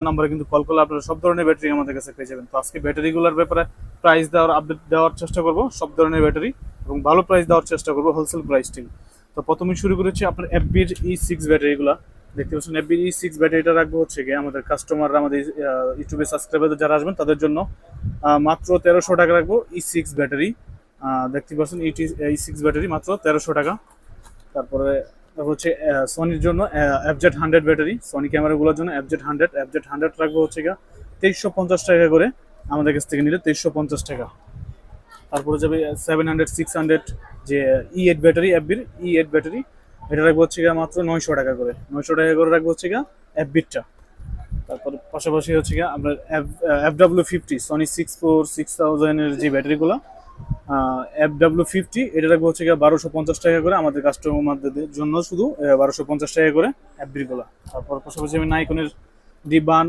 নাম্বারে কিন্তু কল করলে আপনারা সব ধরনের ব্যাটারি আমাদের কাছে পেয়ে যাবেন। তো আজকে ব্যাটারিগুলোর ব্যাপারে প্রাইস দেওয়ার আপডেট দেওয়ার চেষ্টা করব, সব ধরনের ব্যাটারি এবং ভালো প্রাইস দেওয়ার চেষ্টা করব, হোলসেল প্রাইস ঠিক। তো প্রথমেই শুরু করেছি আপনার এফবির E6 ব্যাটারিগুলো। দেখতে পাচ্ছেন এফবির E6 ব্যাটারিটা রাখবো হচ্ছে গিয়ে আমাদের কাস্টমাররা, আমাদের ইউটিউবে সাবস্ক্রাইবার যারা আসবেন তাদের জন্য মাত্র 1300 টাকা রাখবো E6 ব্যাটারি। দেখতে পাচ্ছেন E6 ব্যাটারি মাত্র 1300 টাকা। তারপরে হচ্ছে সনির জন্য FZ100 ব্যাটারি, সনি ক্যামেরাগুলোর জন্য FZ100 রাখবো হচ্ছে গিয়ে 2350 টাকা করে, আমাদের কাছ থেকে নিলে 2350 টাকা। তারপরে যাবে 700 600 যে E8 ব্যাটারি, E8 ব্যাটারি, এটা রাখবো হচ্ছে গিয়ে মাত্র 900 টাকা করে, 900 টাকা করে রাখবো হচ্ছে গিয়ে এফবিটা। তারপর পাশাপাশি হচ্ছে গিয়ে আপনার FW50 সনি 6000 এর যে ব্যাটারিগুলো, FW50 এটা রাখবো হচ্ছে গিয়ে 1250 টাকা করে, আমাদের কাস্টমারদের জন্য শুধু 1250 টাকা করে এফবির গুলা। তারপর পাশাপাশি আমি নাইকনের D1